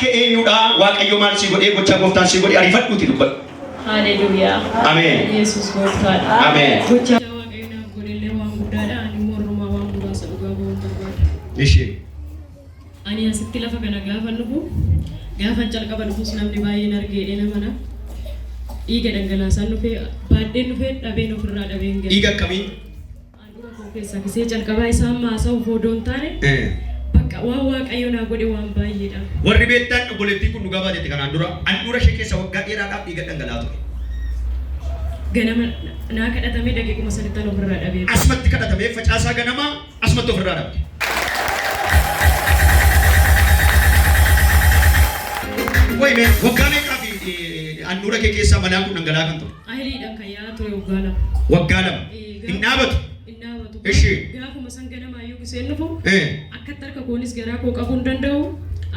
kee eenyudha? Waaqayyo maal si godhee gochaa gooftaan si godhee ariifadhuuti dubbadhu. Haleluuyaa. Ameen. Yesuus gooftaadha. Ameen. Gochaa waaqayyo naaf godhellee waan guddaadha. Ani mormaa waan muraasa dhugaa ba'uun barbaada. Ishee. Ani asitti lafa kana gaafa dhufu gaafa calqaba dhufus namni baay'een argee namana. Dhiiga dhangalaasaan dhufee baadheen dhufee dhabeen ofirraa dhabeen gala. Dhiiga akkamii? Aduu koo keessaa kisee calqabaa isaan maasa'u foodoon taane. Bakka waan waaqayyo naa godhe waan baay'eedha. Warri beektan obboleettii kun dhugaa baatetti kanaan dura handhuura ishee keessa waggaa dheeraadhaaf dhiiga dhangala'aa ture. Ganama naa kadhatamee daqiiquma sadittan ofirraa dhabee. Asumatti kadhatamee facaasaa ganamaa asumatti ofirraa dhabde. Wayne waggaa meeqaa fi handhuura kee keessaa manaan kun dhangala'aa kan ture? Ayiliidhaan kan yaa ture waggaa lama. Waggaa lama. Hin dhaabatu. Ishee. Gaafuma san ganama ayyuu giseen dhufu. Akka tarka koonis garaa koo qabuu hin danda'u.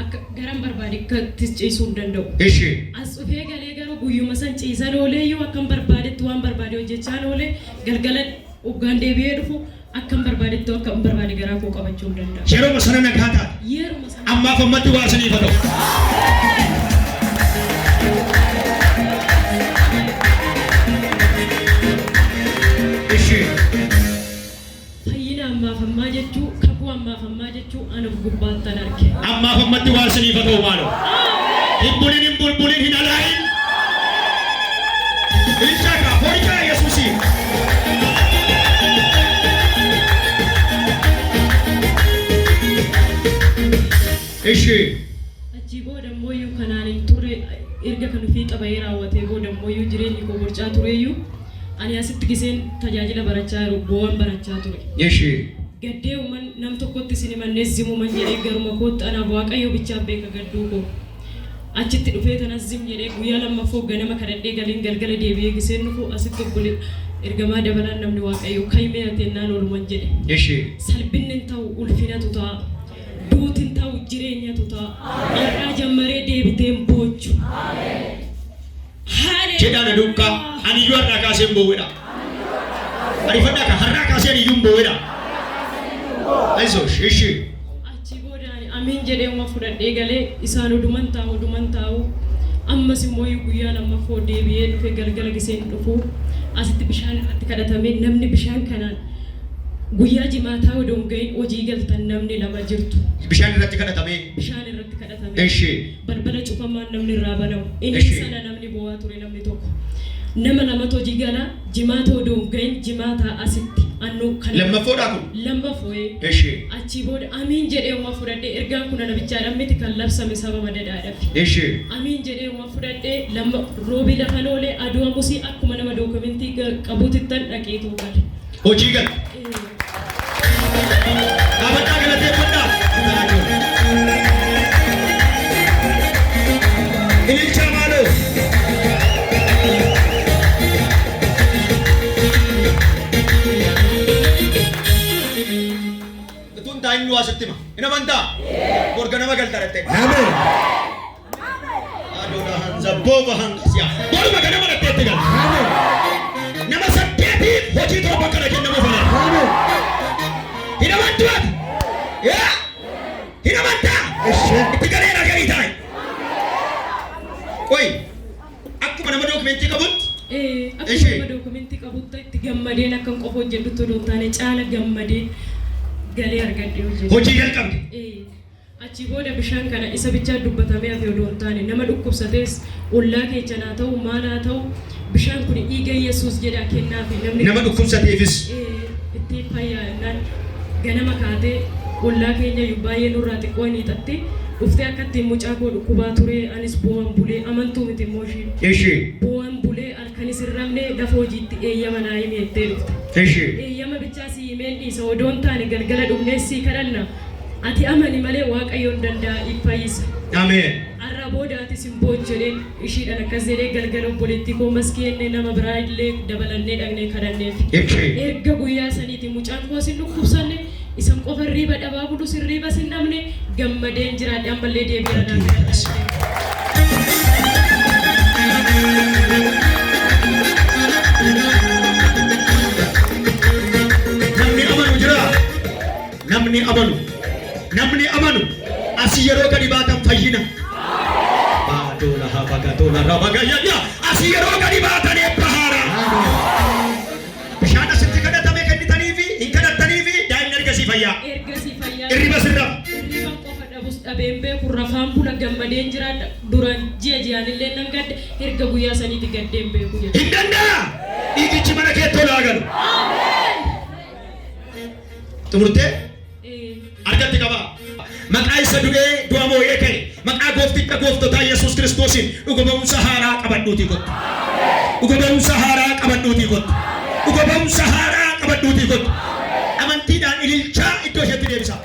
Akka garan barbaade kattis ciisuu hin danda'u. Ishee. As dhufee galee garuu guyyuma san ciisan oolee iyyuu akkam barbaadetti waan barbaade hojjechaan oolee galgala uggaan deebi'ee dhufu akkam barbaadetti akkam barbaade garaa koo qabachuu hin danda'u. Yeroo sana nagaa taate. Yeroo sana. Ammaaf ammatti waa saniif haa ta'u. Ammaaf ammaa jechuu kakuu ammaaf ammaa jechuu ana gubbaattan arge. Ammaaf ammatti waa saniif haa ta'u maaloo. Hin bulbulin hin alaayin. Ilchaaka horicha Yesuusii. Ishee. Achii booda mooyyuu kanaan hin turre erga kan ofii qabee raawwatee booda mooyyuu jireenyi koo borcaa tureeyyuu ani asitti giseen tajaajila barachaa jiru bu'aan barachaa ture. Ishee. Gaddee uuman nam tokkotti isin himannees zimuman jedhee garuma kootti anaaf waaqayyo bichaaf beeka gadduu koo. Achitti dhufee tanas zim jedhee guyyaa lammaffoo ganama kadhadhee galiin galgala deebi'ee giseen dhufu asitti obbole ergamaa dabalaan namni waaqayyo kaymee ateennaan ooluman jedhe. Ishee. Salphinni hin ta'u ulfinatu ta'a. Duuti hin ta'u jireenyatu ta'a. Irraa jammaree deebiteen boochu. Jedhaan aduukaa ani iyyuu har'aa kaaseen boowweedha. Ariifadhaa kan har'aa kaaseen iyyuu boowweedha. Aisoo ishee. Achii booda amiin jedhee uma fudhadhee galee isaan oduman taa'u ammas immoo guyyaa lammaffoo deebi'ee dhufe galgala giseen dhufu asitti bishaan irratti kadhatamee namni bishaan kanaan guyyaa jimaataa odoon gahin hojii galtan namni lama jirtu. Bishaan irratti kadhatamee. Bishaan irratti kadhatamee. Ishee. Balbala cufamaan namni irraa banamu. Inni sana namni bo'aa ture namni tokko. Nama lamatu hojii gala jimaata odoon gahin jimaataa asitti annu kana. Lammaffoodhaa kun. Lammaffoo. Ishee. Achii booda amiin jedhee uma fudhadhee ergaan kun nabichaa miti kan labsame saba madadaadhaaf. Ishee. Amiin jedhee uma fudhadhee roobii lafa loolee aduu amusii akkuma nama dookumentii qabuutittan dhaqee tuuqale. Hojii gala. Dhaabadhaa galateeffadhaa. Ililchaa maaloo. Tun daa'imni waa sitti hima. Hin amantaa? Borga nama galta dhattee. Ameen. Adoodhaan zabbooba hangasiyaa. Boruma ganama dhatteetti gala. Ameen. Nama saddeetiif hojii torba kana kennamu fana. Ameen. Hin amantuu ati? Yaa! Hin amantaa? Itti galee dhaga'ii taa'e. Qoy! Akkuma nama dookumentii qabutti? Akkuma nama dookumentii qabutti itti gammadeen akkan qofa hojjedhutti odoo taane caala gammadeen galee argadhee hojjedhe. Hojii jalqabde? Achii booda bishaan kana isa bichaa dubbatamee hafe odoo taane nama dhukkubsatees ollaa keechan haa ta'u maal haa ta'u bishaan kun dhiiga Yesuus jedhaa kennaafi namni. Nama dhukkubsateefis? Itti fayyaa ganama kaatee ollaa keenya baay'ee nurraa xiqqoo hin hiixatte dhuftee akka ittiin mucaa koo dhukkubaa ture anis bu'aan bulee amantuu miti immoo isheen. Ishee. Bu'aan bulee halkanis hin rafne lafa hojiitti eeyyama naa himi jettee dhufte. Ishee. Eeyyama bichaa si himeen dhiisa odoon taane galgala dhufnee sii kadhanna. Ati amani malee waaqayyoon danda'a fayyisa. Ameen. Arra booda ati simboo jedheen ishiidhaan akkas jedhee galgala obboleettii koo maskienne nama biraa illee dabalannee dhaqnee kadhanneef. Erga guyyaa saniiti mucaan koo sin dhukkubsanne isan qofa riiba dhabaa bulu sin riiba sin dhabne gammadeen jiraadhe ammallee deebi'aa naannoo. Namni amanu asii yeroo gadi baatan fayyina. Tola rabagayya asiro gadi baatane bahara. Bishaan asitti kadhatame kennitanii fi hin kadhattanii fi daa'imni ergasii fayyaa. Ergasii fayyaa. Irriba sirra. Irriba qofa dhabus dhabeen beeku rafaan bula gammadeen jiraadha. Duraan ji'a illee nan gadde erga guyyaa saniiti gaddeen beeku jedha. Hin danda'a. Dhiigichi mana kee tolaa galu. Xumurtee argatti qaba. Maqaa isa du'ee du'a moo'ee ka'e. Maqaa goofticha gooftotaa Yesuus Kiristoosin dhuga ba'umsa haaraa qabadhuutii kottu. Dhuga ba'umsa haaraa qabadhuutii kottu. Dhuga ba'umsa haaraa qabadhuutii kottu. Amantiidhaan ililchaa iddoo isheetti deebisa.